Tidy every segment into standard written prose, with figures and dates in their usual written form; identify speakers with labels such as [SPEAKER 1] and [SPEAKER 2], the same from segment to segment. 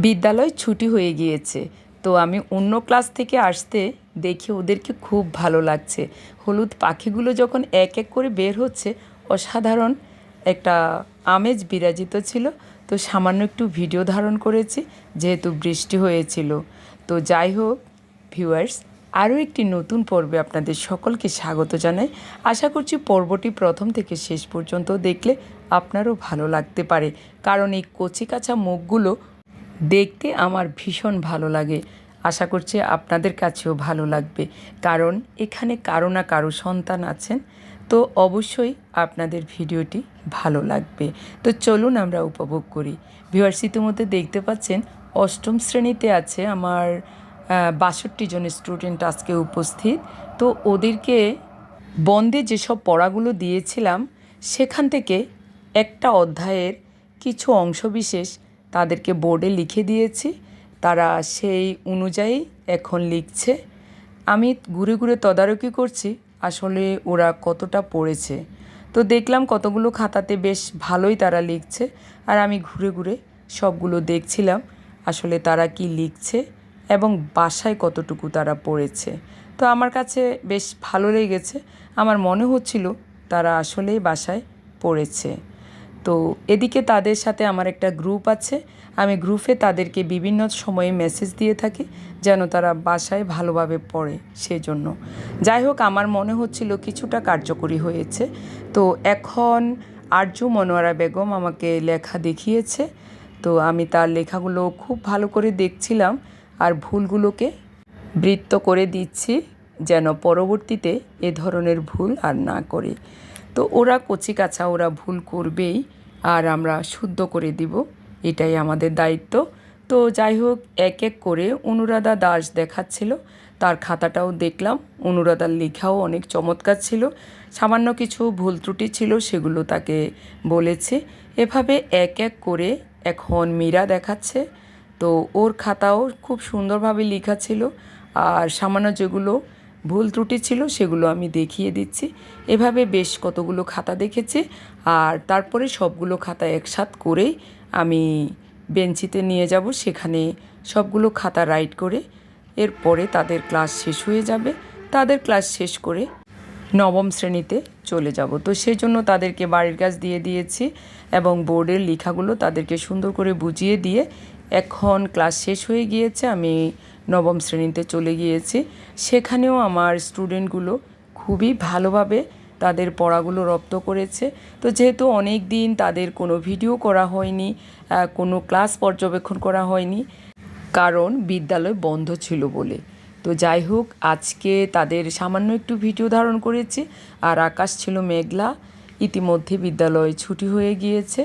[SPEAKER 1] বিদ্যালয় ছুটি হয়ে গিয়েছে, তো আমি অন্য ক্লাস থেকে আসতে দেখে ওদেরকে খুব ভালো লাগছে। হলুদ পাখিগুলো যখন এক এক করে বের হচ্ছে, অসাধারণ একটা আমেজ বিরাজিত ছিল। তো সামান্য একটু ভিডিও ধারণ করেছি, যেহেতু বৃষ্টি হয়েছিল। তো যাই হোক ভিউয়ার্স, আরও একটি নতুন পর্বে আপনাদের সকলকে স্বাগত জানাই। আশা করছি পর্বটি প্রথম থেকে শেষ পর্যন্ত দেখলে আপনারও ভালো লাগতে পারে, কারণ এই কচিকাঁচা মুখগুলো দেখতে আমার ভীষণ ভালো লাগে। আশা করছি আপনাদের কাছেও ভালো লাগবে, কারণ এখানে কারো না কারো সন্তান আছেন। তো অবশ্যই আপনাদের ভিডিওটি ভালো লাগবে। তো চলুন আমরা উপভোগ করি। ভিউয়ার্স, ইতিমধ্যে দেখতে পাচ্ছেন অষ্টম শ্রেণীতে আছে আমার ৬২ জন স্টুডেন্ট আজকে উপস্থিত। তো ওদেরকে বন্ধে যেসব পড়াগুলো দিয়েছিলাম, সেখান থেকে একটা অধ্যায়ের কিছু অংশবিশেষ তাদেরকে বোর্ডে লিখে দিয়েছি। তারা সেই অনুযায়ী এখন লিখছে। আমি ঘুরে ঘুরে তদারকি করছি আসলে ওরা কতটা পড়েছে। তো দেখলাম কতগুলো খাতাতে বেশ ভালোই তারা লিখছে, আর আমি ঘুরে ঘুরে সবগুলো দেখছিলাম আসলে তারা কি লিখছে এবং বাসায় কতটুকু তারা পড়েছে। তো আমার কাছে বেশ ভালো লেগেছে। আমার মনে হচ্ছিল তারা আসলেই বাসায় পড়েছে। তো এদিকে তাদের সাথে আমার একটা গ্রুপ আছে। আমি গ্রুপে তাদেরকে বিভিন্ন সময়ে মেসেজ দিয়ে থাকি যেন তারা বাসায় ভালোভাবে পড়ে, সেজন্য। যাই হোক, আমার মনে হচ্ছিল কিছুটা কার্যকরী হয়েছে। তো এখন আরজু মনোয়ারা বেগম আমাকে লেখা দেখিয়েছে। তো আমি তার লেখাগুলো খুব ভালো করে দেখছিলাম আর ভুলগুলোকে বৃত্ত করে দিচ্ছি যেন পরবর্তীতে এ ধরনের ভুল আর না করে। তো ওরা কচিকাঁচা, ওরা ভুল করবেই, আর আমরা শুদ্ধ করে দিব, এটাই আমাদের দায়িত্ব। তো যাই হোক, এক এক করে অনুরাধা দাস দেখাচ্ছিল, তার খাতাটাও দেখলাম। অনুরাধার লেখাও অনেক চমৎকার ছিল। সামান্য কিছু ভুল ত্রুটি ছিল, সেগুলো তাকে বলেছে। এভাবে এক এক করে এখন মীরা দেখাচ্ছে। তো ওর খাতাও খুব সুন্দরভাবে লেখা ছিল, আর সামান্য যেগুলো ভুল ত্রুটি ছিল সেগুলো আমি দেখিয়ে দিচ্ছি। এভাবে বেশ কতগুলো খাতা দেখেছি, আর তারপরে সবগুলো খাতা একসাথ করেই আমি বেঞ্চিতে নিয়ে যাব। সেখানে সবগুলো খাতা রাইট করে এরপরে তাদের ক্লাস শেষ হয়ে যাবে। তাদের ক্লাস শেষ করে নবম শ্রেণীতে চলে যাব। তো সেই জন্য তাদেরকে বাড়ির কাজ দিয়ে দিয়েছি এবং বোর্ডের লেখাগুলো তাদেরকে সুন্দর করে বুঝিয়ে দিয়ে এখন ক্লাস শেষ হয়ে গিয়েছে, আমি নবম শ্রেণীতে চলে গিয়েছি। সেখানেও আমার স্টুডেন্টগুলো খুবই ভালোভাবে তাদের পড়াগুলো রপ্ত করেছে। তো যেহেতু অনেক দিন তাদের কোনো ভিডিও করা হয়নি, কোনো ক্লাস পর্যবেক্ষণ করা হয়নি, কারণ বিদ্যালয় বন্ধ ছিল বলে। তো যাই হোক, আজকে তাদের সামান্য একটু ভিডিও ধারণ করেছি। আর আকাশ ছিল মেঘলা। ইতিমধ্যে বিদ্যালয় ছুটি হয়ে গিয়েছে,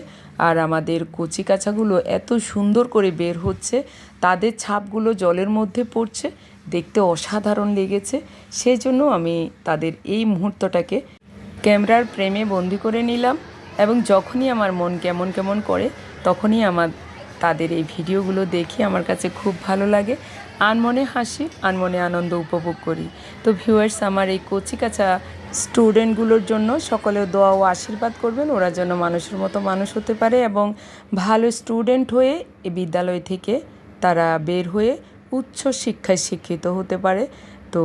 [SPEAKER 1] আর আমাদের কচিকাঁচাগুলো এত সুন্দর করে বের হচ্ছে, তাদের ছাপগুলো জলের মধ্যে পড়ছে, দেখতে অসাধারণ লেগেছে। সেই জন্য আমি তাদের এই মুহূর্তটাকে ক্যামেরার ফ্রেমে বন্দি করে নিলাম, এবং যখনই আমার মন কেমন কেমন করে তখনই তাদের এই ভিডিওগুলো দেখি আমার কাছে খুব ভালো লাগে। আনমনে হাসি, আনমনে আনন্দ উপভোগ করি। তো ভিউয়ার্স, আমার এই কচিকাঁচা স্টুডেন্টগুলোর জন্য সকলে দোয়া ও আশীর্বাদ করবেন, ওরা যেন মানুষের মতো মানুষ হতে পারে এবং ভালো স্টুডেন্ট হয়ে এই বিদ্যালয় থেকে তারা বের হয়ে উচ্চ শিক্ষায় শিক্ষিত হতে পারে। তো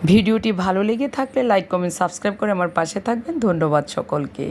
[SPEAKER 1] ভিডিওটি ভালো লেগে থাকলে লাইক, কমেন্ট, সাবস্ক্রাইব করে আমার পাশে থাকবেন। ধন্যবাদ সকলকে।